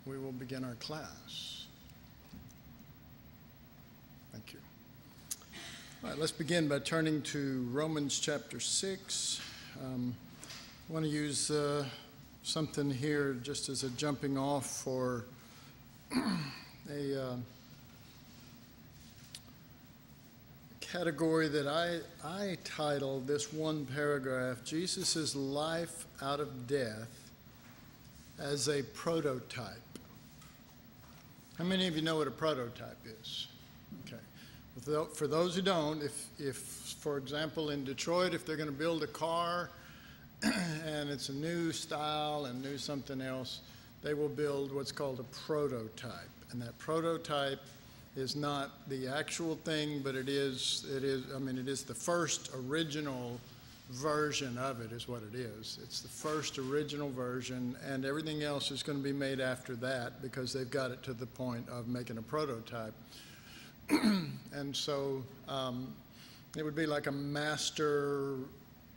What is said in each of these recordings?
we will begin our class. Thank you. All right, let's begin by turning to Romans chapter 6. I want to use something here just as a jumping off for a category that I titled this one paragraph, Jesus' life out of death as a prototype. How many of you know what a prototype is? Okay. For those who don't, if for example in Detroit, if they're going to build a car and it's a new style and new something else, they will build what's called a prototype. And that prototype is not the actual thing, but it is the first original version of it is what it is. It's the first original version, and everything else is going to be made after that because they've got it to the point of making a prototype. And so it would be like a master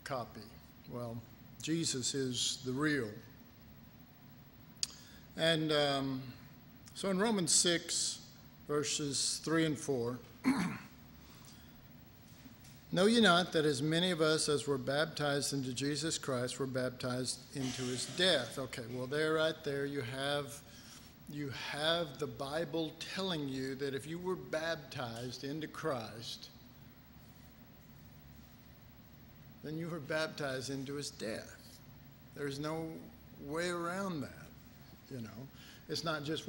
copy. Well, Jesus is the real. And so in Romans 6, verses 3 and 4, know ye not that as many of us as were baptized into Jesus Christ were baptized into his death? Okay, well, right there you have the Bible telling you that if you were baptized into Christ, then you were baptized into his death. There's no way around that, you know. It's not just,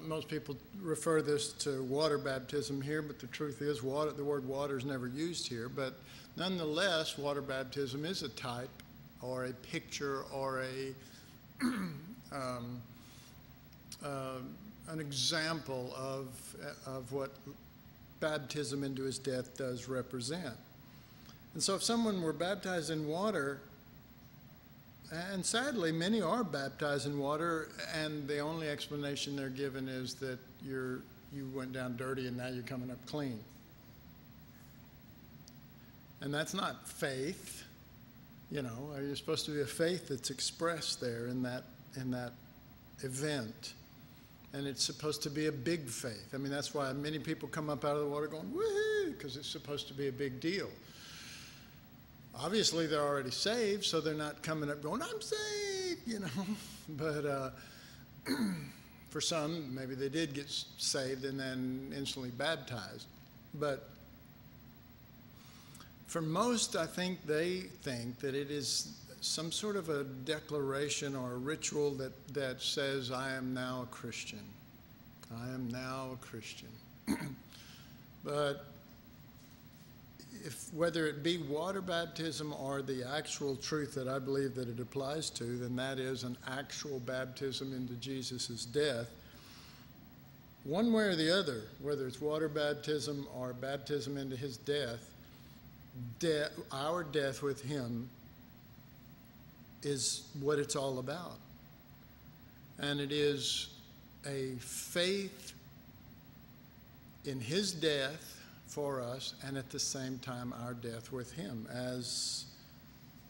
most people refer this to water baptism here, but the truth is the word water is never used here. But nonetheless, water baptism is a type or a picture or an example of what baptism into his death does represent. And so if someone were baptized in water, and sadly, many are baptized in water, and the only explanation they're given is that you went down dirty and now you're coming up clean. And that's not faith, you know. You're supposed to be a faith that's expressed there in that event. And it's supposed to be a big faith. I mean, that's why many people come up out of the water going, woohoo, because it's supposed to be a big deal. Obviously, they're already saved, so they're not coming up going, I'm saved, you know. But for some, maybe they did get saved and then instantly baptized. But for most, I think they think that it is some sort of a declaration or a ritual that says, I am now a Christian. I am now a Christian. But whether it be water baptism or the actual truth that I believe that it applies to, then that is an actual baptism into Jesus' death. One way or the other, whether it's water baptism or baptism into his death, our death with him is what it's all about. And it is a faith in his death for us, and at the same time our death with him, as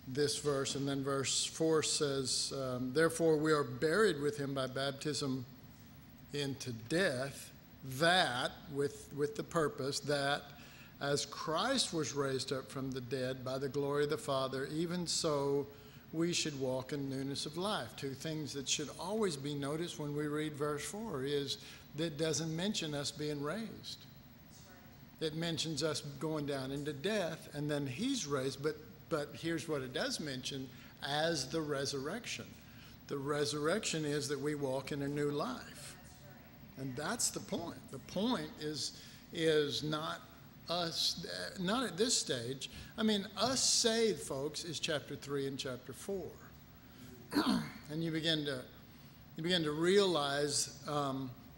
this verse. And then verse 4 says, therefore we are buried with him by baptism into death, that, with the purpose, that as Christ was raised up from the dead by the glory of the Father, even so we should walk in newness of life. Two things that should always be noticed when we read verse 4 is that it doesn't mention us being raised. It mentions us going down into death, and then he's raised, but here's what it does mention, as the resurrection. The resurrection is that we walk in a new life. And that's the point. The point is not us, not at this stage. I mean, us saved, folks, is chapter 3 and chapter 4. And you begin to realize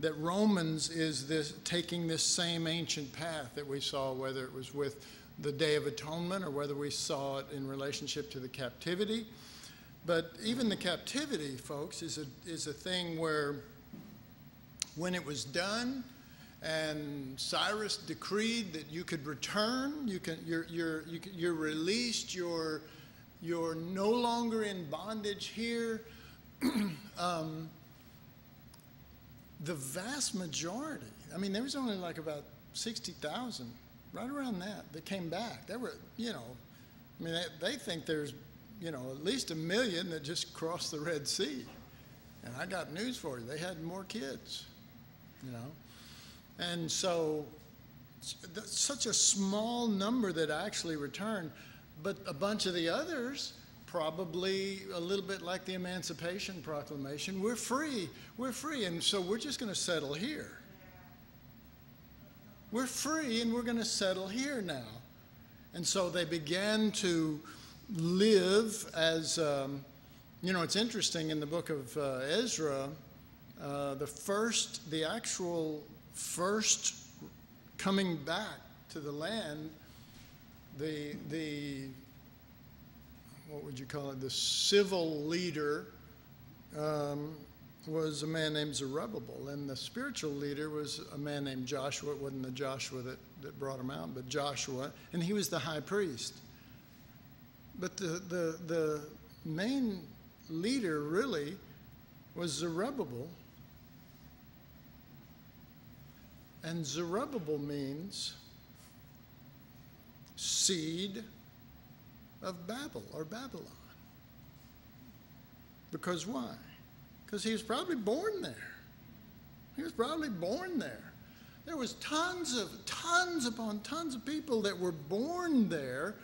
that Romans is taking this same ancient path that we saw, whether it was with the Day of Atonement or whether we saw it in relationship to the captivity. But even the captivity, folks, is a thing where when it was done and Cyrus decreed that you could return, you're released, you're no longer in bondage here. the vast majority, I mean, there was only like about 60,000, right around that came back. There were, you know, I mean, they think there's, you know, at least 1 million that just crossed the Red Sea. And I got news for you. They had more kids, you know. And so such a small number that actually returned, but a bunch of the others, probably a little bit like the Emancipation Proclamation, we're free, and so we're just going to settle here. We're free and we're going to settle here now. And so they began to live as, you know, it's interesting in the book of Ezra, the actual first coming back to the land, the what would you call it, the civil leader was a man named Zerubbabel, and the spiritual leader was a man named Joshua. It wasn't the Joshua that brought him out, but Joshua, and he was the high priest. But the main leader really was Zerubbabel, and Zerubbabel means seed of Babel or Babylon. Because why? Because he was probably born there. He was probably born there. There was tons upon tons of people that were born there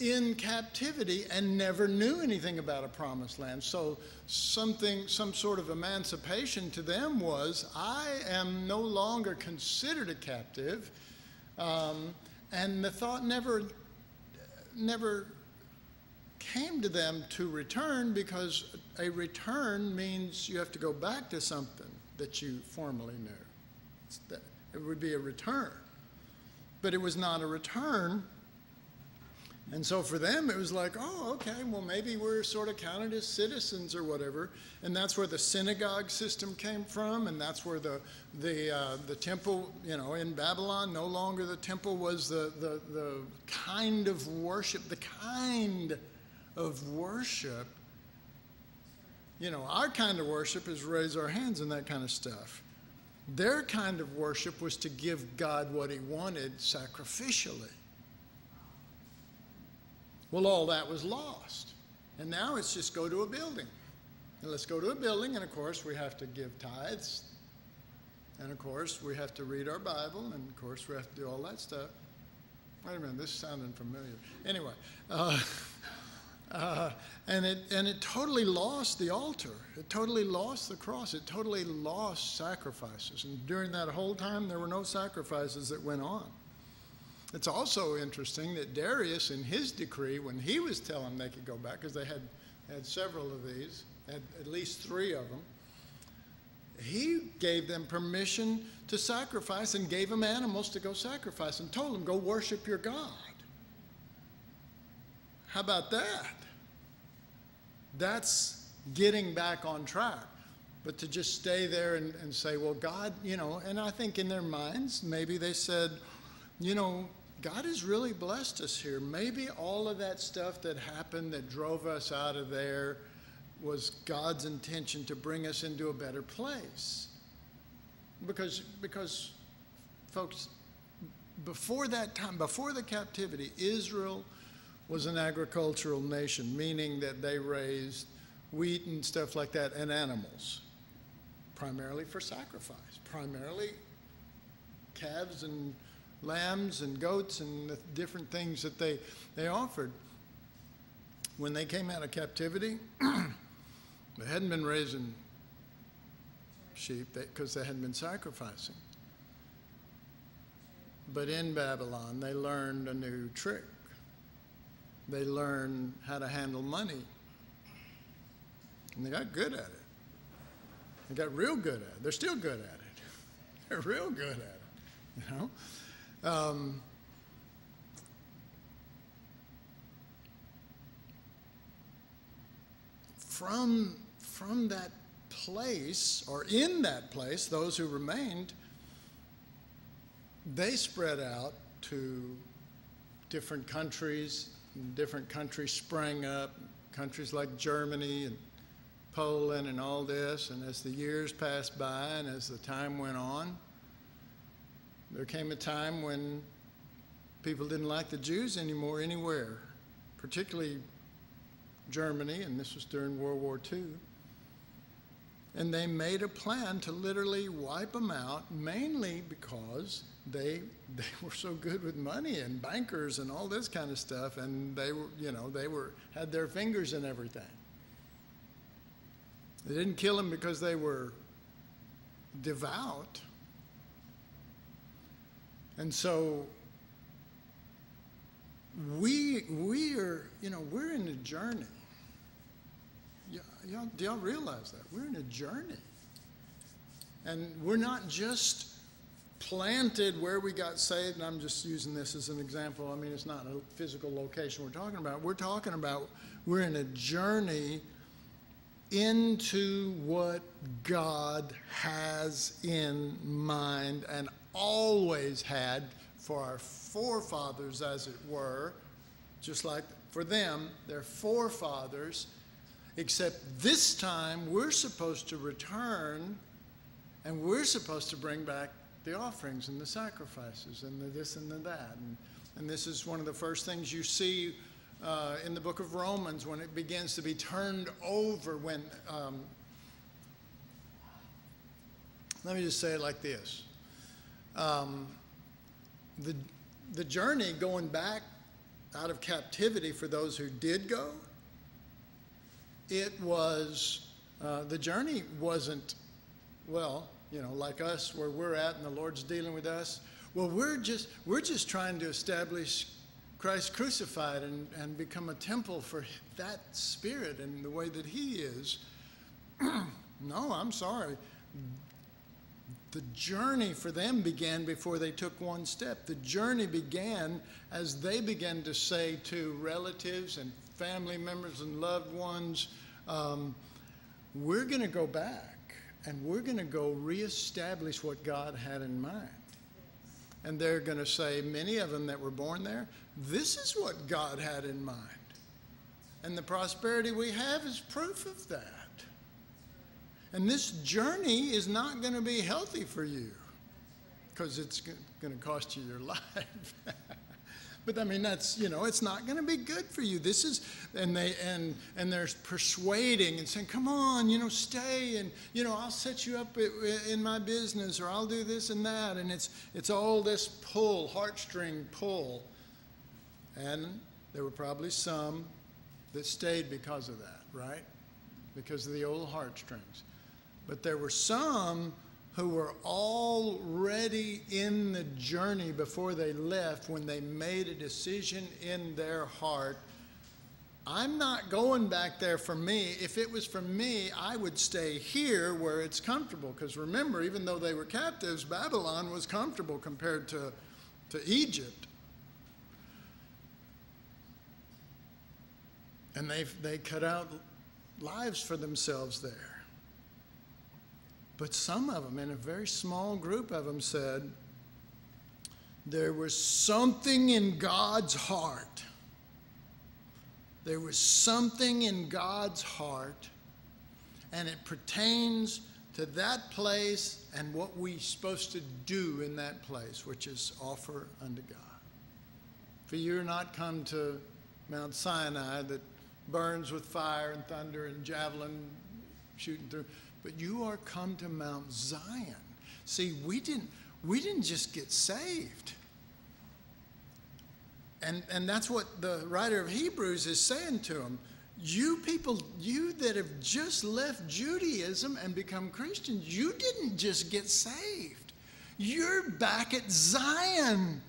in captivity and never knew anything about a promised land. So some sort of emancipation to them was, I am no longer considered a captive, and the thought never came to them to return, because a return means you have to go back to something that you formerly knew. It would be a return. But it was not a return. And so for them, it was like, oh, okay, well, maybe we're sort of counted as citizens or whatever. And that's where the synagogue system came from, and that's where the temple, you know, in Babylon, no longer the temple was the kind of worship, you know, our kind of worship is raise our hands and that kind of stuff. Their kind of worship was to give God what he wanted sacrificially. Well, all that was lost. And now it's just go to a building. And let's go to a building, and of course we have to give tithes. And of course we have to read our Bible, and of course we have to do all that stuff. Wait a minute, this is sounding familiar. Anyway, and it totally lost the altar. It totally lost the cross. It totally lost sacrifices. And during that whole time, there were no sacrifices that went on. It's also interesting that Darius, in his decree, when he was telling them they could go back, because they had several of these, had at least 3 of them, he gave them permission to sacrifice and gave them animals to go sacrifice and told them, go worship your God. How about that? That's getting back on track. But to just stay there and say, well, God, you know, and I think in their minds, maybe they said, you know, God has really blessed us here. Maybe all of that stuff that happened that drove us out of there was God's intention to bring us into a better place. Because folks, before that time, before the captivity, Israel was an agricultural nation, meaning that they raised wheat and stuff like that and animals, primarily for sacrifice, primarily calves and lambs and goats and the different things that they offered. When they came out of captivity, they hadn't been raising sheep because they hadn't been sacrificing. But in Babylon, they learned a new trick. They learned how to handle money. And they got good at it. They got real good at it. They're still good at it. They're real good at it, you know? From that place, or in that place, those who remained, they spread out to different countries. Different countries sprang up, countries like Germany and Poland and all this, and as the years passed by and as the time went on, there came a time when people didn't like the Jews anymore anywhere, particularly Germany, and this was during World War II. And they made a plan to literally wipe them out, mainly because they were so good with money and bankers and all this kind of stuff, and they had their fingers in everything. They didn't kill them because they were devout. And so we're in a journey. Do y'all realize that? We're in a journey. And we're not just planted where we got saved, and I'm just using this as an example. I mean, it's not a physical location we're talking about. We're talking about we're in a journey into what God has in mind and always had for our forefathers, as it were, just like for them, their forefathers, except this time we're supposed to return and we're supposed to bring back the offerings and the sacrifices and the this and the that. And this is one of the first things you see in the book of Romans when it begins to be turned over. When let me just say it like this. The journey going back out of captivity for those who did go, it was, the journey wasn't, well, like us, where we're at and the Lord's dealing with us. Well, we're just trying to establish Christ crucified and become a temple for that Spirit and the way that He is. No, I'm sorry. The journey for them began before they took one step. The journey began as they began to say to relatives and family members and loved ones, we're going to go back and we're going to go reestablish what God had in mind. And they're going to say, many of them that were born there, this is what God had in mind. And the prosperity we have is proof of that. And this journey is not going to be healthy for you because it's going to cost you your life. But I mean, that's, it's not going to be good for you. This is, and they're persuading and saying, come on, stay, and, I'll set you up in my business, or I'll do this and that. And it's all this pull, heartstring pull. And there were probably some that stayed because of that, right? Because of the old heartstrings. But there were some who were already in the journey before they left, when they made a decision in their heart, I'm not going back there for me. If it was for me, I would stay here where it's comfortable. Because remember, even though they were captives, Babylon was comfortable compared to Egypt. And they cut out lives for themselves there. But some of them, and a very small group of them, said there was something in God's heart. There was something in God's heart, and it pertains to that place and what we're supposed to do in that place, which is offer unto God. For you are not come to Mount Sinai that burns with fire and thunder and javelin shooting through, but you are come to Mount Zion. See, we didn't just get saved. And that's what the writer of Hebrews is saying to them. You people, you that have just left Judaism and become Christians, you didn't just get saved. You're back at Zion.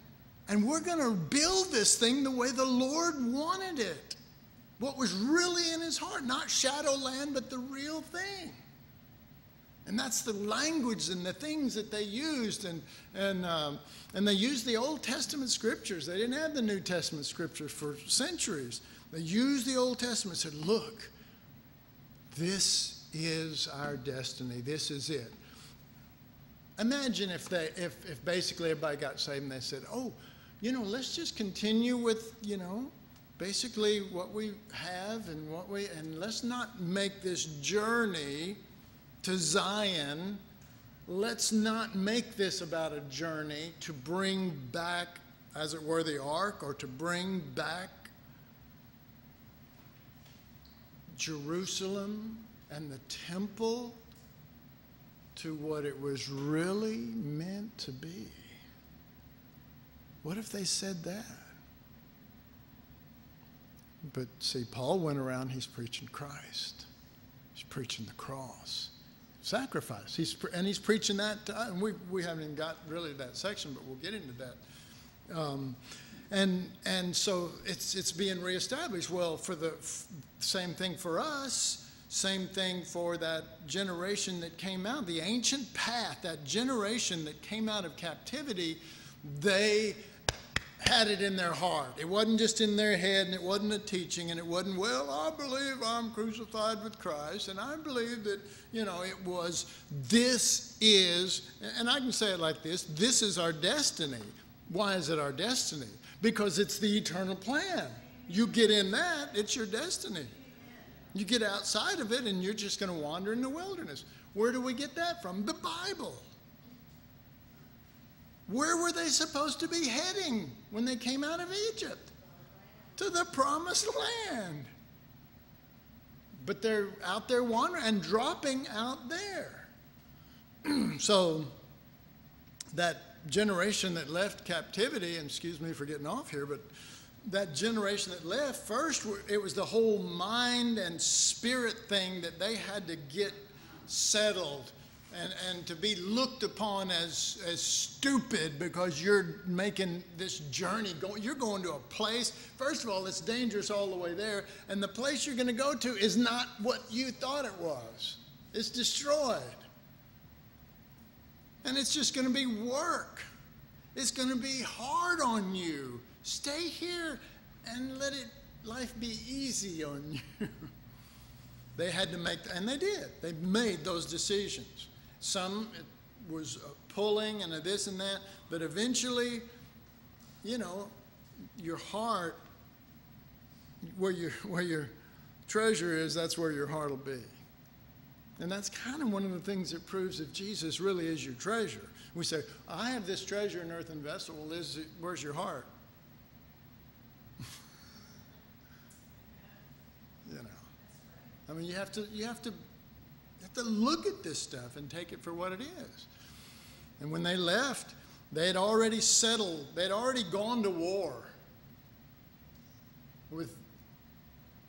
And we're going to build this thing the way the Lord wanted it. What was really in his heart, not Shadowland, but the real thing. And that's the language and the things that they used. And they used the Old Testament scriptures. They didn't have the New Testament scriptures for centuries. They used the Old Testament and said, look, this is our destiny. This is it. Imagine if basically everybody got saved and they said, oh, let's just continue with, basically what we have and let's not make this journey to Zion, let's not make this about a journey to bring back, as it were, the ark, or to bring back Jerusalem and the temple to what it was really meant to be. What if they said that? But see, Paul went around, he's preaching Christ. He's preaching the cross. Sacrifice. He's preaching that, and we haven't even got really to that section, but we'll get into that. And so it's being reestablished. Well, for the same thing for us, same thing for that generation that came out, the ancient path, that generation that came out of captivity, they had it in their heart. It wasn't just in their head, and it wasn't a teaching, and it wasn't, well, I believe I'm crucified with Christ, and I believe that, it was, this is, and I can say it like this is our destiny. Why is it our destiny? Because it's the eternal plan. You get in that, it's your destiny. You get outside of it, and you're just going to wander in the wilderness. Where do we get that from? The Bible. Where were they supposed to be heading when they came out of Egypt? To the promised land. But they're out there wandering and dropping out there. So that generation that left captivity, and excuse me for getting off here, but that generation that left, first it was the whole mind and spirit thing that they had to get settled. And to be looked upon as stupid because you're making this journey. You're going to a place, first of all, it's dangerous all the way there. And the place you're going to go to is not what you thought it was. It's destroyed. And it's just going to be work. It's going to be hard on you. Stay here and let life be easy on you. They had to make, and they did. They made those decisions. Some it was pulling and a this and that, but eventually, your heart, where your treasure is, that's where your heart will be. And that's kind of one of the things that proves if Jesus really is your treasure. We say, I have this treasure in earthen vessel. Well, where's your heart? I mean, you have to look at this stuff and take it for what it is. And when they left, they had already settled. They'd already gone to war with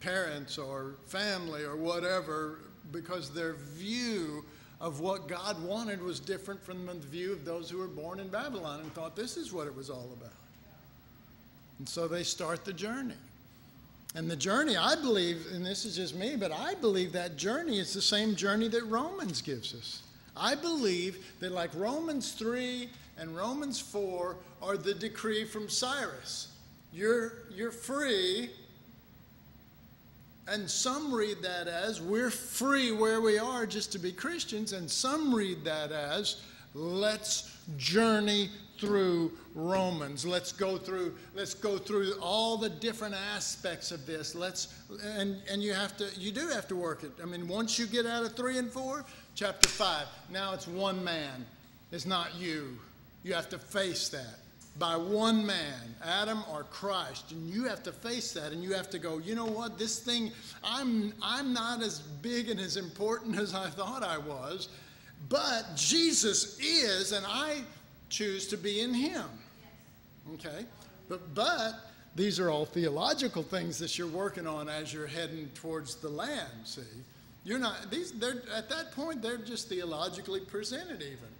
parents or family or whatever, because their view of what God wanted was different from the view of those who were born in Babylon and thought this is what it was all about. And so they start the journey. And the journey, I believe, and this is just me, but I believe that journey is the same journey that Romans gives us. I believe that like Romans 3 and Romans 4 are the decree from Cyrus. You're free, and some read that as we're free where we are just to be Christians, and some read that as let's journey through Romans. Let's go through all the different aspects of this. And you do have to work it. I mean, once you get out of 3 and 4, chapter 5, now it's one man. It's not you. You have to face that. By one man, Adam or Christ, and you have to face that, and you have to go, you know what, this thing, I'm not as big and as important as I thought I was, but Jesus is, and I choose to be in him. Okay? But these are all theological things that you're working on as you're heading towards the land, see? You're not, they're at that point, they're just theologically presented even.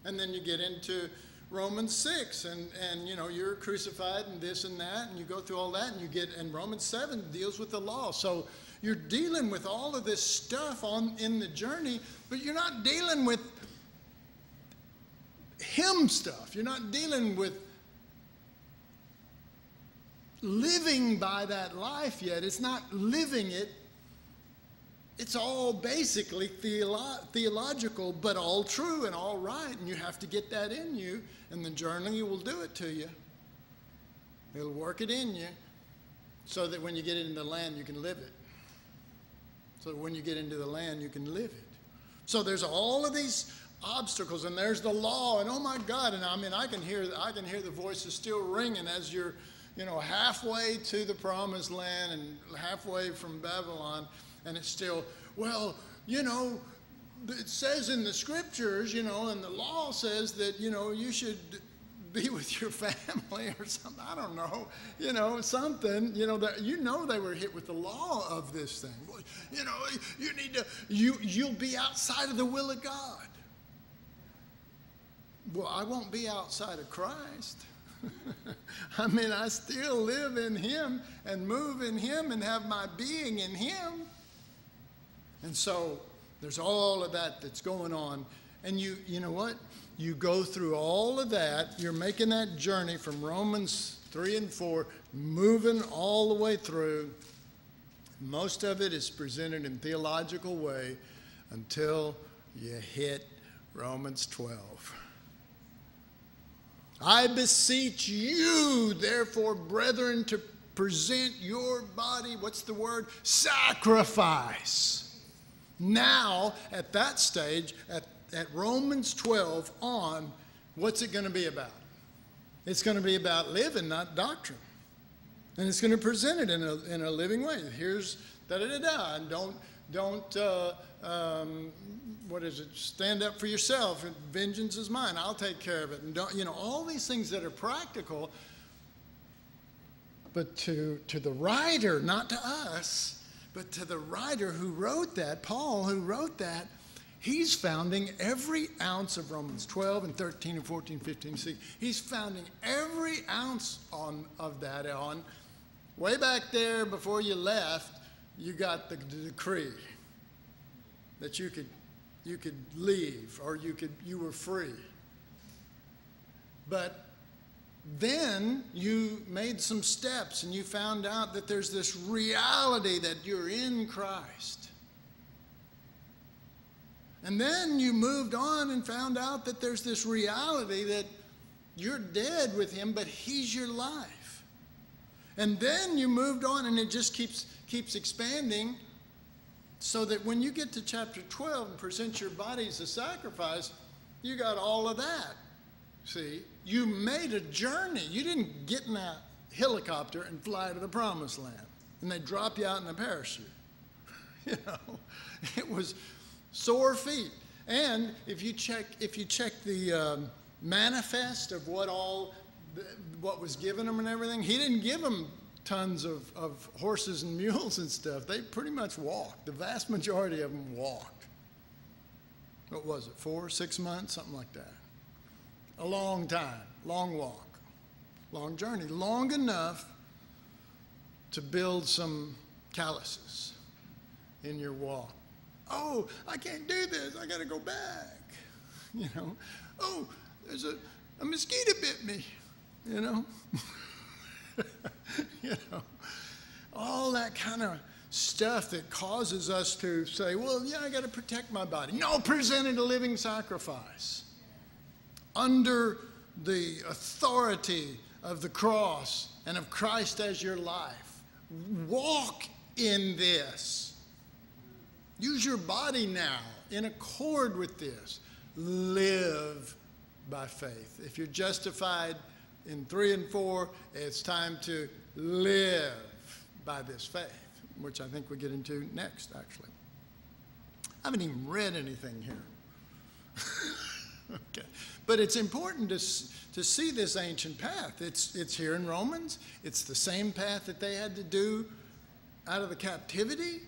And then you get into Romans 6, and you're crucified and this and that, and you go through all that, and Romans 7 deals with the law. So you're dealing with all of this stuff in the journey, but you're not dealing with him stuff. You're not dealing with living by that life yet. It's not living it. It's all basically theological, but all true and all right, and you have to get that in you, and the journey will do it to you. It'll work it in you. so that when you get into the land, you can live it. So that when you get into the land, you can live it. So there's all of these obstacles, and there's the law, and oh my God, and I mean, I can hear the voices still ringing as you're, halfway to the promised land and halfway from Babylon, and it's still, well, it says in the scriptures, and the law says that, you should be with your family or something. I don't know, something, that, they were hit with the law of this thing. Well, you need to, you'll be outside of the will of God. Well, I won't be outside of Christ. I mean, I still live in him and move in him and have my being in him. And so there's all of that that's going on. And you know what? You go through all of that. You're making that journey from Romans 3 and 4, moving all the way through. Most of it is presented in theological way until you hit Romans 12. I beseech you, therefore, brethren, to present your body, what's the word? Sacrifice. Now, at that stage, at Romans 12 on, what's it going to be about? It's going to be about living, not doctrine. And it's going to present it in a living way. Here's da-da-da-da, and don't stand up for yourself. Vengeance is mine. I'll take care of it. And don't, all these things that are practical, but to the writer, not to us, but to the writer who wrote that, Paul, who wrote that, he's founding every ounce of Romans 12 and 13 and 14, 15, 16. He's founding every ounce of that on. Way back there before you left, you got the decree that you could leave, or you were free. But then you made some steps and you found out that there's this reality that you're in Christ. And then you moved on and found out that there's this reality that you're dead with him, but he's your life. And then you moved on, and it just keeps expanding, so that when you get to chapter 12 and present your body as a sacrifice, you got all of that. See, you made a journey. You didn't get in a helicopter and fly to the promised land, and they drop you out in a parachute. It was sore feet. And if you check the manifest of what was given them and everything, he didn't give them tons of horses and mules and stuff. They pretty much walked. The vast majority of them walked. What was it, 4 or 6 months, something like that? A long time, long walk, long journey, long enough to build some calluses in your walk. Oh, I can't do this. I got to go back. Oh, there's a mosquito bit me. All that kind of stuff that causes us to say, well, yeah, I got to protect my body. No, present it a living sacrifice under the authority of the cross and of Christ as your life. Walk in this. Use your body now in accord with this. Live by faith. If you're justified in 3 and 4, it's time to live by this faith, which I think we get into next, actually. I haven't even read anything here. Okay. But it's important to see this ancient path. It's here in Romans. It's the same path that they had to do out of the captivity.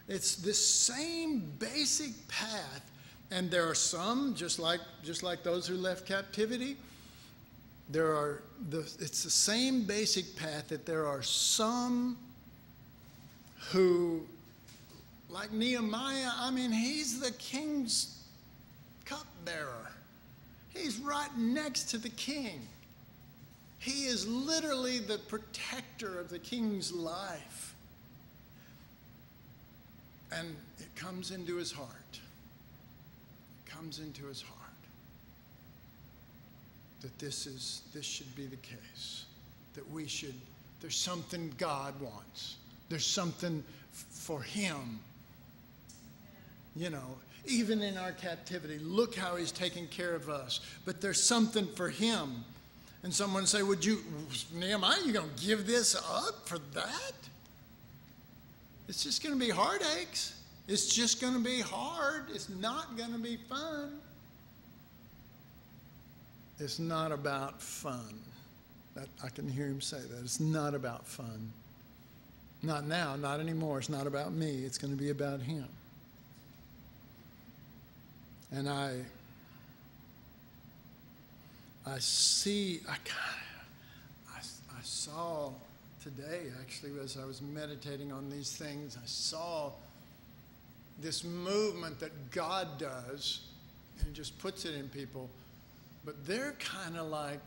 It's this same basic path. And there are some, just like those who left captivity, it's the same basic path, that there are some who, like Nehemiah, he's the king's cupbearer. He's right next to the king. He is literally the protector of the king's life. And it comes into his heart. It comes into his heart that this should be the case, that we should There's something God wants. There's something for him. You know, even in our captivity, look how he's taking care of us. But there's something for him. And someone say, Nehemiah, you going to give this up for that? It's just going to be heartaches. It's just going to be hard. It's not going to be fun. It's not about fun. I can hear him say that. It's not about fun. Not now, not anymore. It's not about me. It's going to be about him. And I saw today, actually, as I was meditating on these things, I saw this movement that God does, and he just puts it in people, but they're kind of like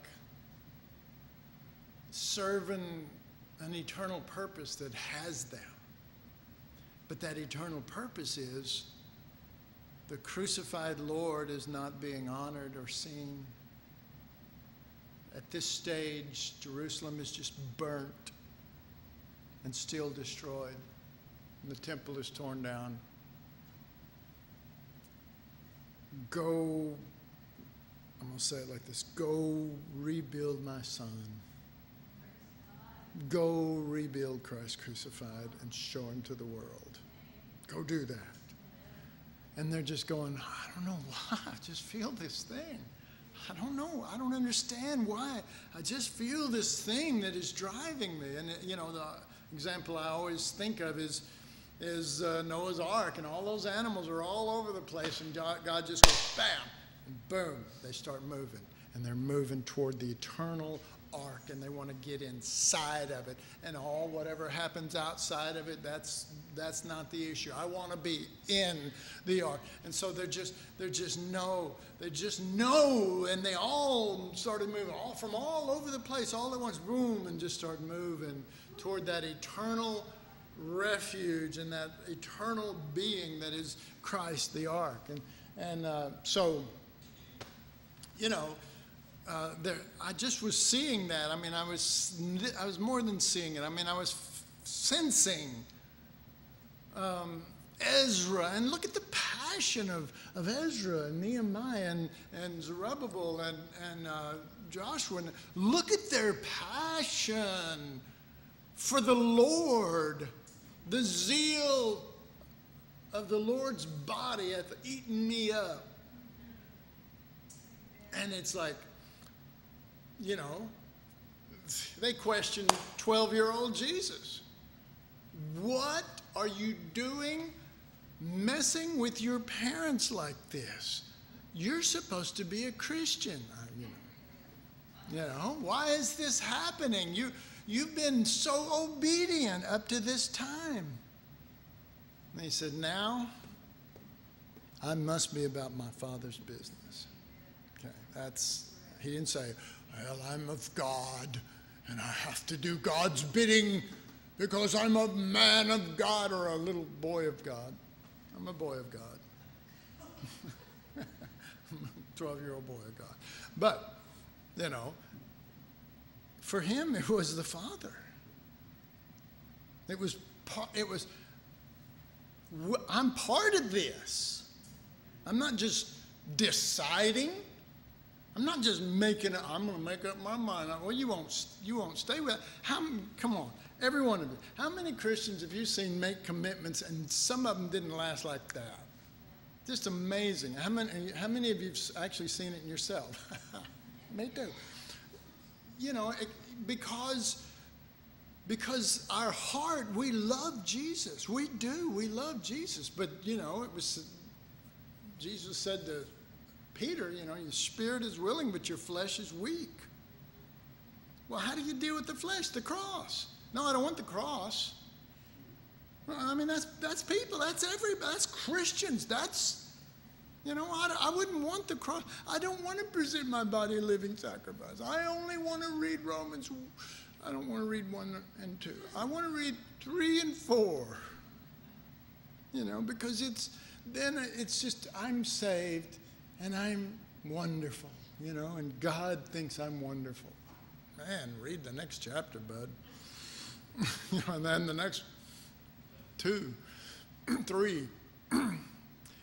serving an eternal purpose that has them. But that eternal purpose is the crucified Lord is not being honored or seen. At this stage, Jerusalem is just burnt and still destroyed. And the temple is torn down. Go, I'm going to say it like this, go rebuild my son. Go rebuild Christ crucified and show him to the world. Go do that. And they're just going, I don't know why, I just feel this thing. I don't know, I don't understand why. I just feel this thing that is driving me. And you know, the example I always think of is Noah's Ark, and all those animals are all over the place, and God just goes, bam, and boom, they start moving. And they're moving toward the eternal ark, and they want to get inside of it, and all whatever happens outside of it, that's not the issue. I want to be in the ark. And so they just know, and they all started moving all from all over the place, all at once, boom, and just start moving toward that eternal refuge and that eternal being that is Christ, the ark. And so, you know, I just was seeing that. I mean, I was more than seeing it. I mean, I was sensing Ezra, and look at the passion of Ezra and Nehemiah and Zerubbabel and Joshua. And look at their passion for the Lord, the zeal of the Lord's body hath eaten me up. And it's like, you know, they question 12-year-old Jesus. What are you doing messing with your parents like this? You're supposed to be a Christian. You know, why is this happening? You've been so obedient up to this time. And he said, now I must be about my Father's business. Okay, he didn't say, well, I'm of God, and I have to do God's bidding because I'm a man of God or a little boy of God. I'm a boy of God. 12-year-old boy of God. But, you know, for him, it was the Father. I'm part of this. I'm not just deciding. I'm not just I'm going to make up my mind. Well, you won't stay with that. Come on, every one of you. How many Christians have you seen make commitments and some of them didn't last like that? Just amazing. How many of you have actually seen it in yourself? Me too. You know, because our heart, we love Jesus. We do. We love Jesus. But, you know, Jesus said to Peter, you know, your spirit is willing, but your flesh is weak. Well, how do you deal with the flesh? The cross. No, I don't want the cross. Well, I mean, that's people. That's everybody. That's Christians. That's, you know, I wouldn't want the cross. I don't want to present my body a living sacrifice. I only want to read Romans. I don't want to read 1 and 2. I want to read 3 and 4. You know, because it's just I'm saved. And I'm wonderful, you know, and God thinks I'm wonderful. Man, read the next chapter, bud. And then the next 2, 3.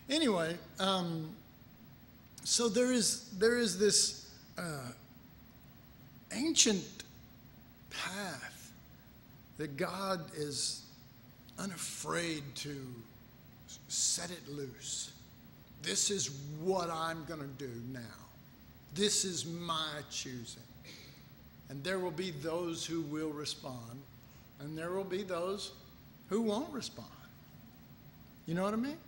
Anyway, so there is this ancient path that God is unafraid to set it loose. This is what I'm going to do now. This is my choosing. And there will be those who will respond, and there will be those who won't respond. You know what I mean?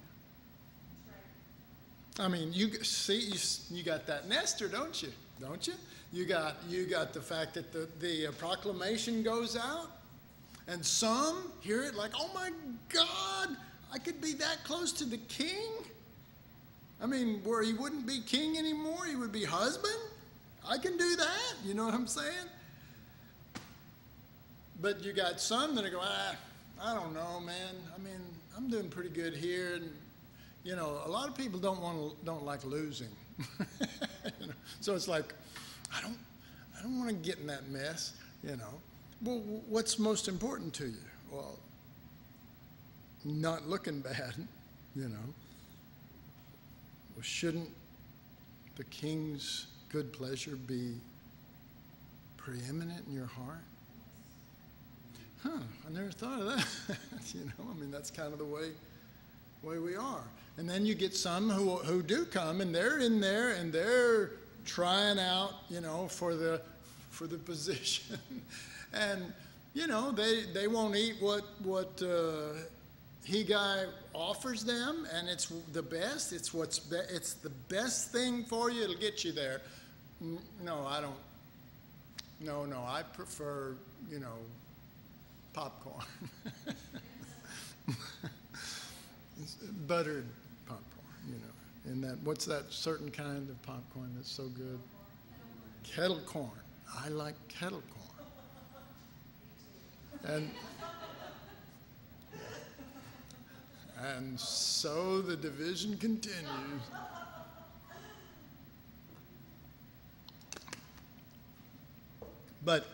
I mean, you see, you got that nester, don't you? Don't you? You got the fact that the proclamation goes out, and some hear it like, oh my God, I could be that close to the king. I mean, where he wouldn't be king anymore, he would be husband. I can do that. You know what I'm saying? But you got some that are going, I don't know, man. I mean, I'm doing pretty good here, and you know, a lot of people don't like losing. You know? So it's like, I don't want to get in that mess. You know, well, what's most important to you? Well, not looking bad. You know, well, shouldn't the king's good pleasure be preeminent in your heart? I never thought of that. You know, I mean, that's kind of the way we are. And then you get some who do come, and they're in there and they're trying out, you know, for the position, and you know, they won't eat what he guy offers them, and it's the best. It's it's the best thing for you. It'll get you there. No, I don't. No, I prefer, you know, popcorn. Buttered popcorn, you know. And that, what's that certain kind of popcorn that's so good? Kettle corn. I like kettle corn. And so the division continues. But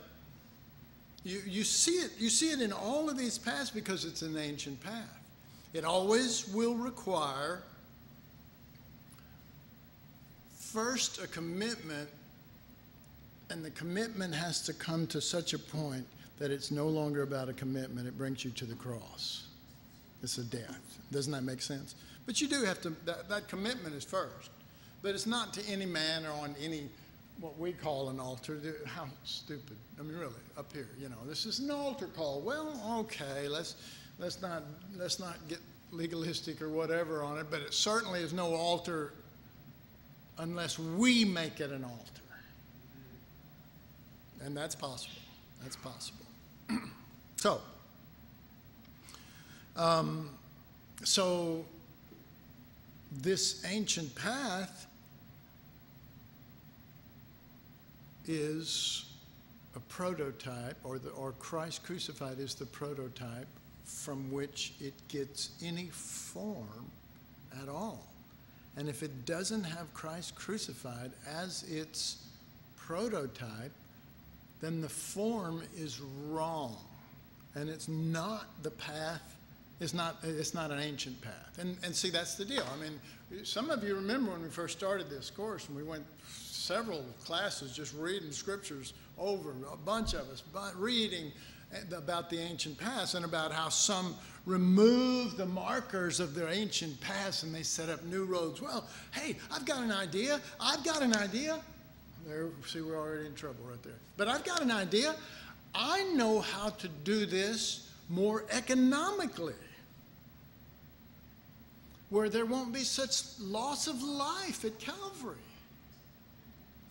you see it in all of these paths because it's an ancient path. It always will require first a commitment, and the commitment has to come to such a point that it's no longer about a commitment. It brings you to the cross. It's a death. Doesn't that make sense? But you do have to, that commitment is first. But it's not to any man or on any, what we call an altar. How stupid. I mean, really, up here, you know, this is an altar call. Well, okay, let's not get legalistic or whatever on it, but it certainly is no altar unless we make it an altar. And that's possible. That's possible. So this ancient path is a prototype, or Christ crucified is the prototype from which it gets any form at all. And if it doesn't have Christ crucified as its prototype, then the form is wrong. And it's not the path, it's not an ancient path. And see, that's the deal. I mean, some of you remember when we first started this course, and we went several classes just reading scriptures over, a bunch of us, reading about the ancient past and about how some removed the markers of their ancient past and they set up new roads. Well, hey, I've got an idea. There, see, we're already in trouble right there. But I've got an idea. I know how to do this more economically, where there won't be such loss of life at Calvary.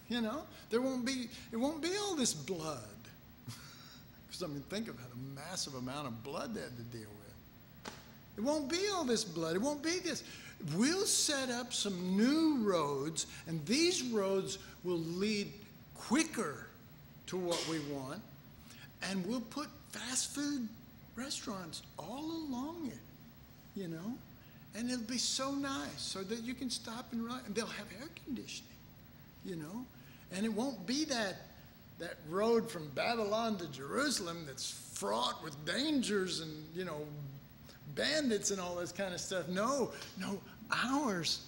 You know, it won't be all this blood. Because, I mean, think about a massive amount of blood they had to deal with. It won't be all this blood. It won't be this. We'll set up some new roads, and these roads will lead quicker to what we want, and we'll put fast food restaurants all along it, you know, and it'll be so nice so that you can stop and run, and they'll have air conditioning, you know, and it won't be that that road from Babylon to Jerusalem that's fraught with dangers and, you know, bandits and all this kind of stuff. No, ours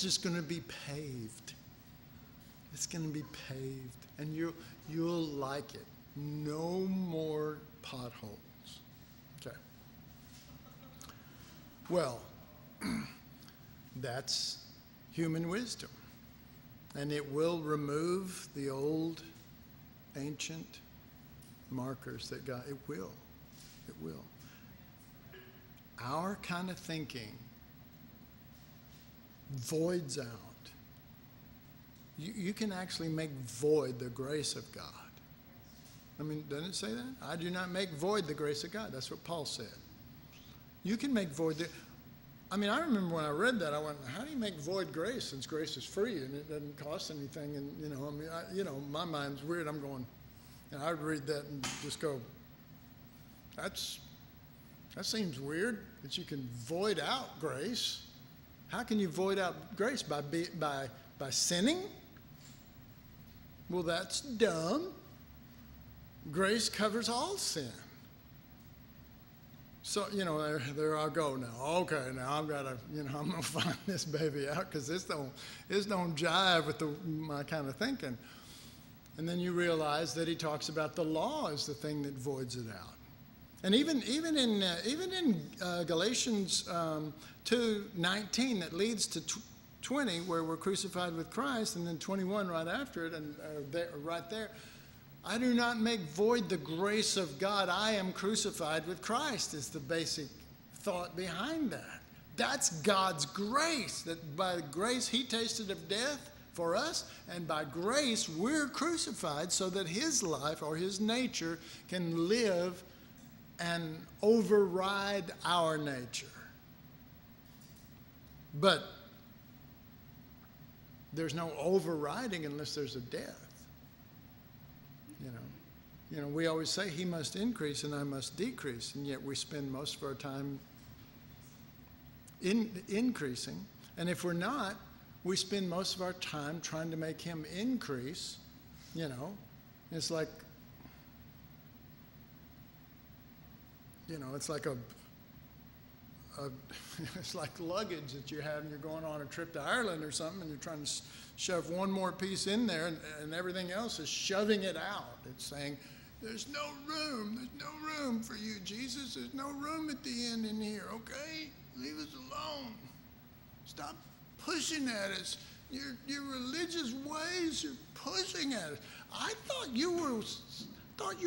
is going to be paved. It's going to be paved, and you'll like it. No more potholes. Okay. Well, that's human wisdom, and it will remove the old, ancient markers that God. It will. Our kind of thinking voids out. You can actually make void the grace of God. I mean, doesn't it say that? I do not make void the grace of God. That's what Paul said. You can make void I mean, I remember when I read that, I went, how do you make void grace since grace is free and it doesn't cost anything? And, you know, I mean, my mind's weird. I'm going, and I'd read that and just go, that seems weird that you can void out grace. How can you void out grace? By sinning? Well, that's dumb. Grace covers all sin. So, you know, there I go now. Okay, now I've got to, you know, I'm going to find this baby out because this don't jive with my kind of thinking. And then you realize that he talks about the law as the thing that voids it out. And even in Galatians 2:19, that leads to 20, where we're crucified with Christ, and then 21 right after it, and right there. I do not make void the grace of God. I am crucified with Christ is the basic thought behind that. That's God's grace, that by grace he tasted of death for us, and by grace we're crucified so that his life or his nature can live and override our nature. But there's no overriding unless there's a death. You know, we always say he must increase and I must decrease, and yet we spend most of our time increasing. And if we're not, we spend most of our time trying to make him increase. You know, it's like, you know, it's like it's like luggage that you have and you're going on a trip to Ireland or something, and you're trying to shove one more piece in there, and everything else is shoving it out. It's saying, there's no room for you, Jesus. There's no room at the end in here, okay? Leave us alone. Stop pushing at us. Your religious ways, you're pushing at us. I thought you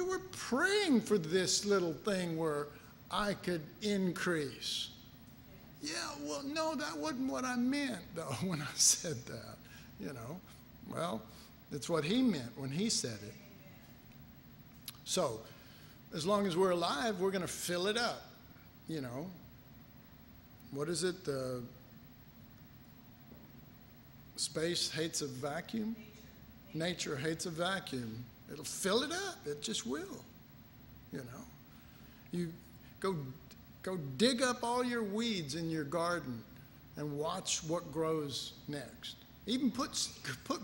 were praying for this little thing where I could increase. Yeah, well, no, that wasn't what I meant, though, when I said that, you know. Well, that's what he meant when he said it. So, as long as we're alive, we're going to fill it up, you know. What is it? Space hates a vacuum? Nature hates a vacuum. It'll fill it up. It just will, you know. You go dig up all your weeds in your garden and watch what grows next. Even put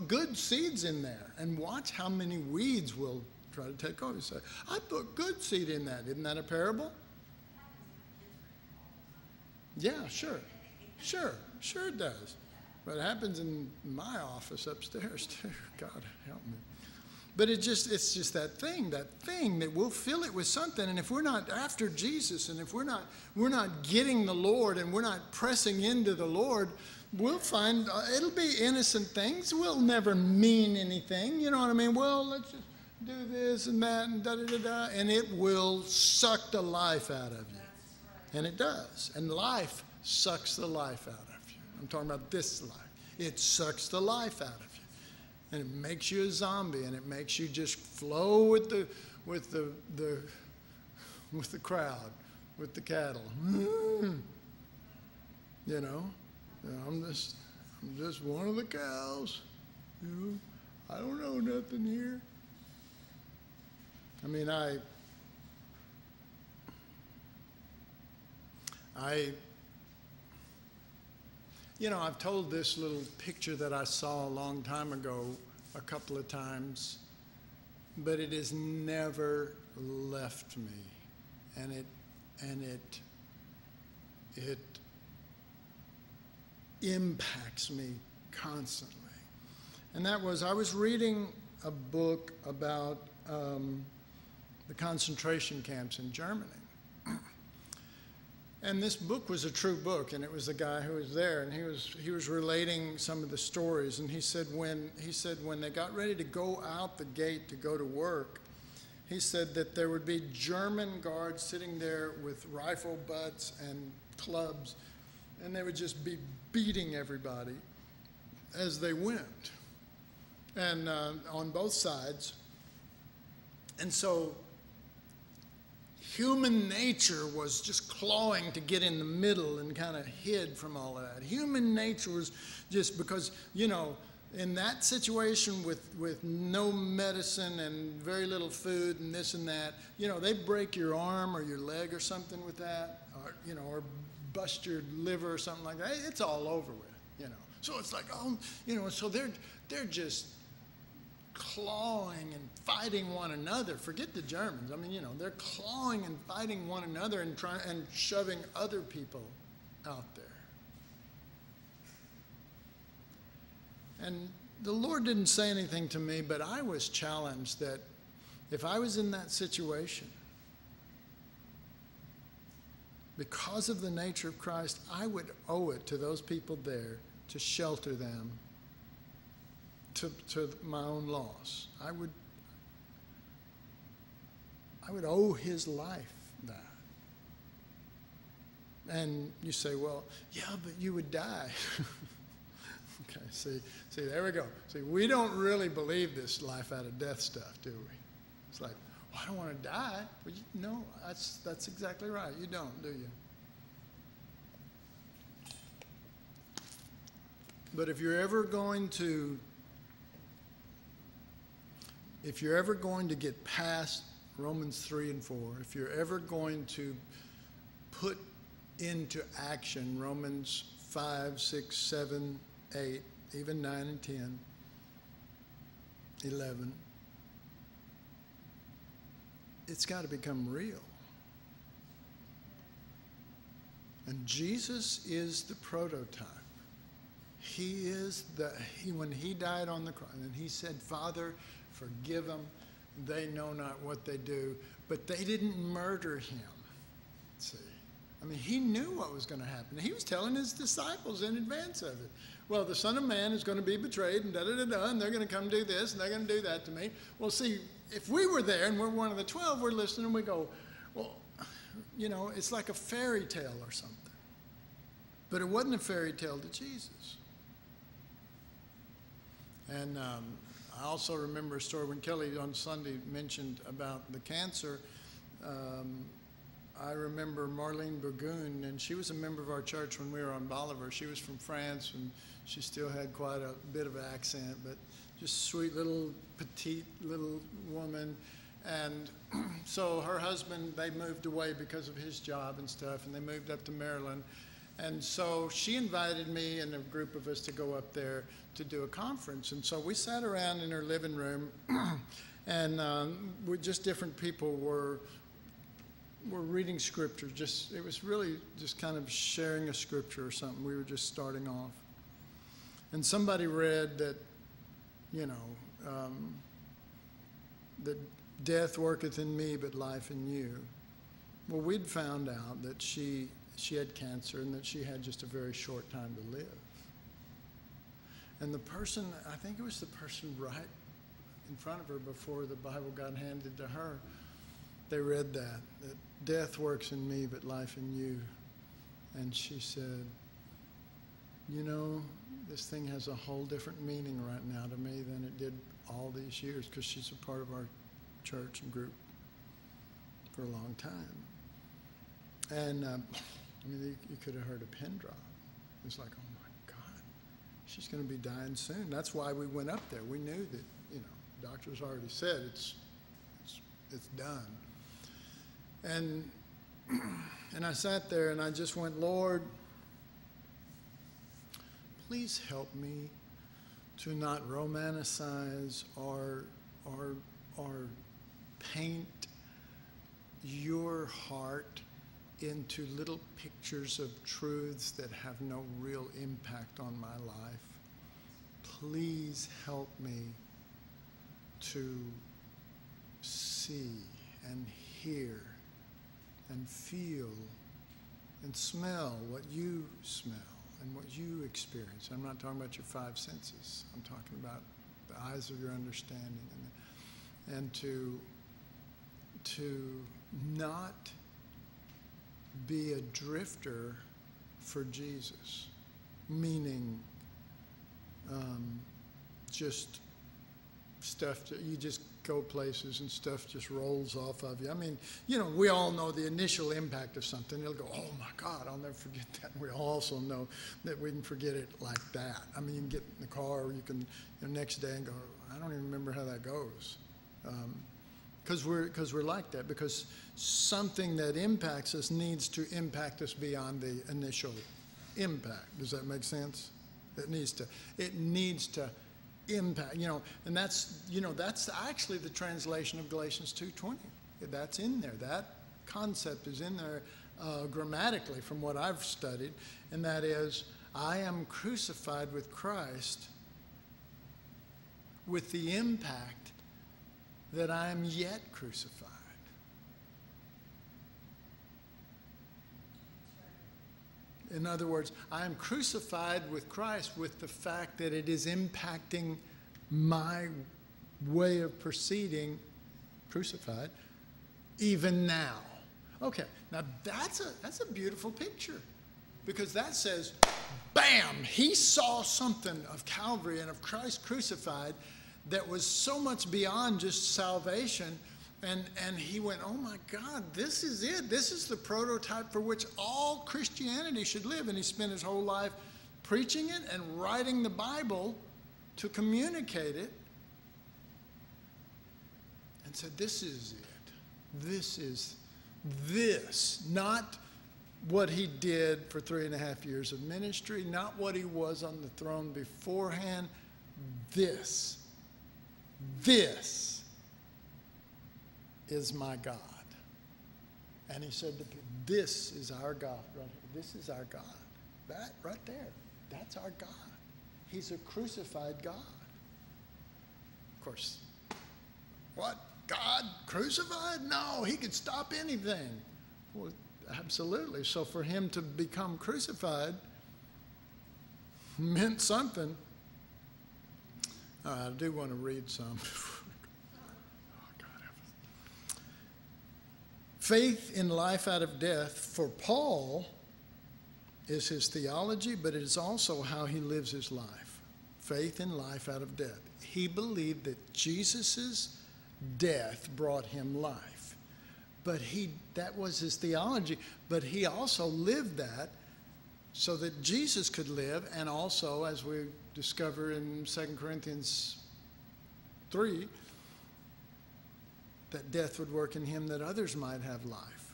good seeds in there and watch how many weeds will try to take over. You say, I put good seed in that. Isn't that a parable? Yeah, sure it does. But it happens in my office upstairs too. God help me. But it's just that thing that we'll fill it with something. And if we're not after Jesus, and if we're not getting the Lord, and we're not pressing into the Lord, we'll find it'll be innocent things. Will never mean anything. You know what I mean? Well, let's just do this and that and da-da-da-da. And it will suck the life out of you. And it does. And life sucks the life out of you. I'm talking about this life. It sucks the life out of you. And it makes you a zombie, and it makes you just flow with the crowd, with the cattle. You know, I'm just one of the cows. You know, I don't know nothing here. I mean, you know, I've told this little picture that I saw a long time ago a couple of times. but it has never left me, and it impacts me constantly. And that was, I was reading a book about the concentration camps in Germany. And this book was a true book, and it was a guy who was there, and he was relating some of the stories. And he said when they got ready to go out the gate to go to work, he said that there would be German guards sitting there with rifle butts and clubs, and they would just be beating everybody as they went, and on both sides. And so human nature was just clawing to get in the middle and kind of hid from all of that. Human nature was just because, you know, in that situation with no medicine and very little food and this and that, you know, they break your arm or your leg or something with that, or, you know, or bust your liver or something like that. It's all over with, you know. So it's like, oh, you know, so they're just clawing and fighting one another. Forget the Germans. I mean, you know, they're clawing and fighting one another and trying and shoving other people out there. And the Lord didn't say anything to me, but I was challenged that if I was in that situation, because of the nature of Christ, I would owe it to those people there to shelter them to my own loss. I would owe his life that. And you say, well, yeah, but you would die. Okay, see, there we go. See, we don't really believe this life out of death stuff, do we? It's like, well, I don't want to die. Well, no, that's exactly right. You don't, do you? But if you're ever going to get past Romans 3 and 4, if you're ever going to put into action Romans 5, 6, 7, 8, even 9 and 10, 11, it's got to become real. And Jesus is the prototype. He is when he died on the cross, and he said, Father, forgive them, they know not what they do. But they didn't murder him. See, I mean, he knew what was going to happen. He was telling his disciples in advance of it. Well, the Son of Man is going to be betrayed, and da-da-da-da, and they're going to come do this, and they're going to do that to me. Well, see, if we were there, and we're one of the 12, we're listening, and we go, well, you know, it's like a fairy tale or something. But it wasn't a fairy tale to Jesus. And I also remember a story when Kelly on Sunday mentioned about the cancer. I remember Marlene Burgoon, and she was a member of our church when we were on Bolivar. She was from France, and she still had quite a bit of accent, but just sweet little petite little woman. And so her husband, they moved away because of his job and stuff, and they moved up to Maryland. And so she invited me and a group of us to go up there to do a conference. And so we sat around in her living room, and we just different people were reading scripture. It was really just kind of sharing a scripture or something. We were just starting off. And somebody read that, you know, that death worketh in me, but life in you. Well, we'd found out that she had cancer and that she had just a very short time to live. And the person, I think it was the person right in front of her before the Bible got handed to her, they read that death works in me, but life in you. And she said, you know, this thing has a whole different meaning right now to me than it did all these years, because she's a part of our church and group for a long time. And I mean, you could have heard a pin drop. It was like, oh my God, she's going to be dying soon. That's why we went up there. We knew that, you know, the doctors already said it's done. And I sat there and I just went, Lord, please help me to not romanticize or or paint your heart into little pictures of truths that have no real impact on my life. Please help me to see and hear and feel and smell what you smell and what you experience. I'm not talking about your five senses. I'm talking about the eyes of your understanding, and to not be a drifter for Jesus, meaning just stuff that you just go places and stuff just rolls off of you. I mean, you know, we all know the initial impact of something. It'll go, oh my God, I'll never forget that. And we also know that we can forget it like that. I mean, you can get in the car, or you can the next day and go, I don't even remember how that goes. Because we're like that, because something that impacts us needs to impact us beyond the initial impact. Does that make sense? It needs to impact, you know, and that's actually the translation of Galatians 2:20. That's in there. That concept is in there grammatically from what I've studied, and that is, I am crucified with Christ with the impact that I am yet crucified. In other words, I am crucified with Christ with the fact that it is impacting my way of proceeding, crucified, even now. Okay, now that's a beautiful picture, because that says, bam, he saw something of Calvary and of Christ crucified that was so much beyond just salvation. And he went, oh my God, this is it. This is the prototype for which all Christianity should live. And he spent his whole life preaching it and writing the Bible to communicate it. And said, this is it. This is this. Not what he did for 3.5 years of ministry, not what he was on the throne beforehand. This is my God. And he said to people, this is our God right here. This is our God. That right there, that's our God. He's a crucified God. Of course, what? God crucified? No, he could stop anything. Well, absolutely. So for him to become crucified meant something. All right, I do want to read some. Faith in life out of death, for Paul, is his theology, but it is also how he lives his life. Faith in life out of death. He believed that Jesus' death brought him life. But that was his theology, but he also lived that so that Jesus could live, and also, as we discover in 2 Corinthians 3, that death would work in him that others might have life.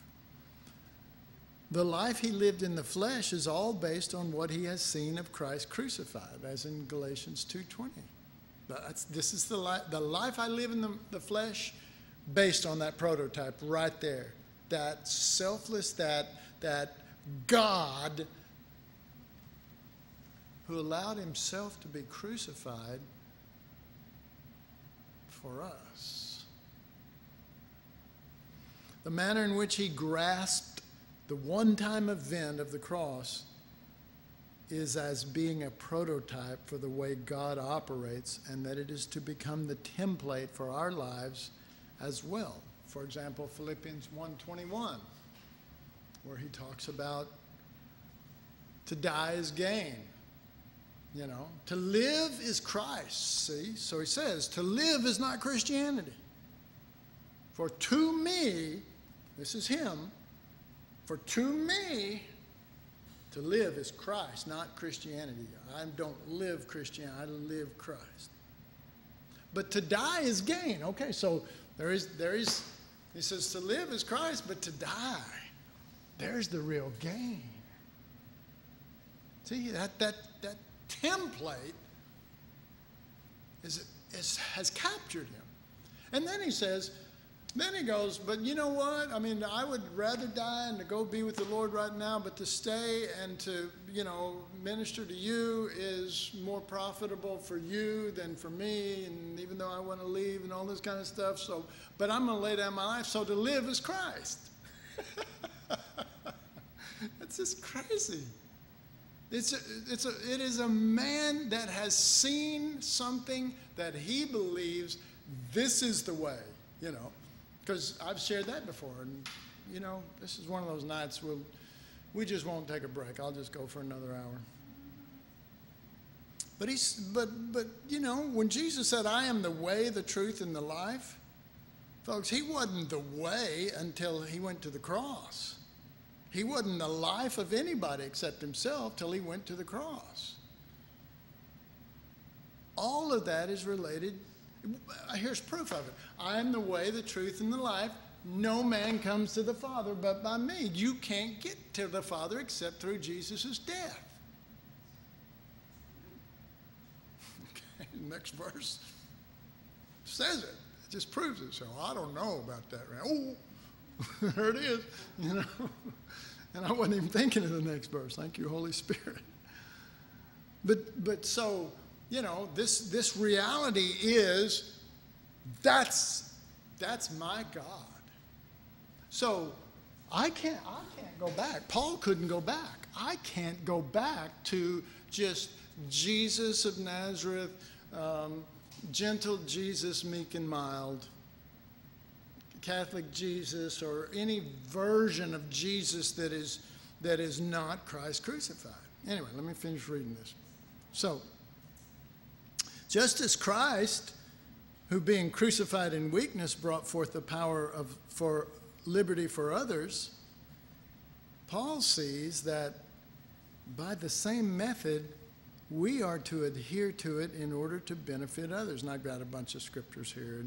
The life he lived in the flesh is all based on what he has seen of Christ crucified, as in Galatians 2:20. This is the life I live in the flesh, based on that prototype right there. That selfless, that God who allowed himself to be crucified for us. The manner in which he grasped the one-time event of the cross is as being a prototype for the way God operates, and that it is to become the template for our lives as well. For example, Philippians 1:21, where he talks about to die is gain. You know, to live is Christ, see? So he says, to live is not Christianity. For to me, this is him, for to me, to live is Christ, not Christianity. I don't live Christianity, I live Christ. But to die is gain. Okay, so there is, he says to live is Christ, but to die, there's the real gain. See, that template has captured him. And then then he goes, but you know what? I mean, I would rather die and to go be with the Lord right now, but to stay and to, minister to you is more profitable for you than for me. And even though I want to leave and all this kind of stuff, but I'm going to lay down my life. So to live is Christ. It's just crazy. It is a man that has seen something that he believes this is the way, because I've shared that before. And, this is one of those nights we just won't take a break. I'll just go for another hour. But when Jesus said, I am the way, the truth, and the life, folks, he wasn't the way until he went to the cross. He wasn't the life of anybody except himself till he went to the cross. All of that is related. Here's proof of it. I am the way, the truth, and the life. No man comes to the Father but by me. You can't get to the Father except through Jesus' death. Okay, next verse says it. It just proves it. So I don't know about that. Oh, there it is. And I wasn't even thinking of the next verse. Thank you, Holy Spirit. But so, this reality is that's my God. So I can't go back. Paul couldn't go back. I can't go back to just Jesus of Nazareth, gentle Jesus, meek and mild, Catholic Jesus, or any version of Jesus that is not Christ crucified. Anyway, let me finish reading this. So, just as Christ, who being crucified in weakness brought forth the power for liberty for others, Paul sees that by the same method we are to adhere to it in order to benefit others. And I've got a bunch of scriptures here,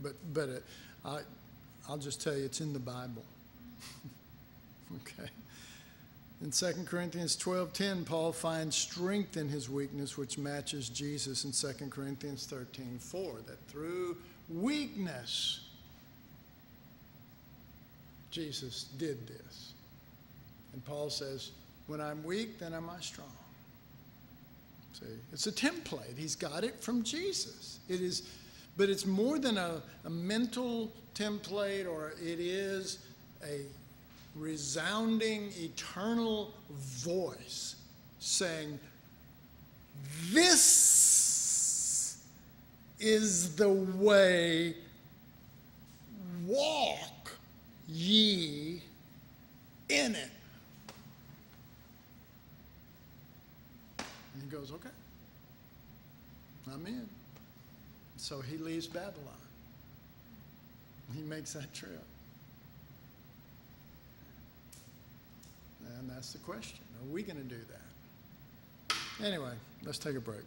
but I'll just tell you it's in the Bible. Okay. In 2 Corinthians 12:10, Paul finds strength in his weakness, which matches Jesus in 2 Corinthians 13:4, that through weakness, Jesus did this. And Paul says, when I'm weak, then am I strong. See, it's a template. He's got it from Jesus. But it's more than a mental template, or it is a resounding, eternal voice saying, this is the way, walk ye in it. And he goes, okay, I'm in. So he leaves Babylon. He makes that trip. And that's the question. Are we going to do that? Anyway, let's take a break.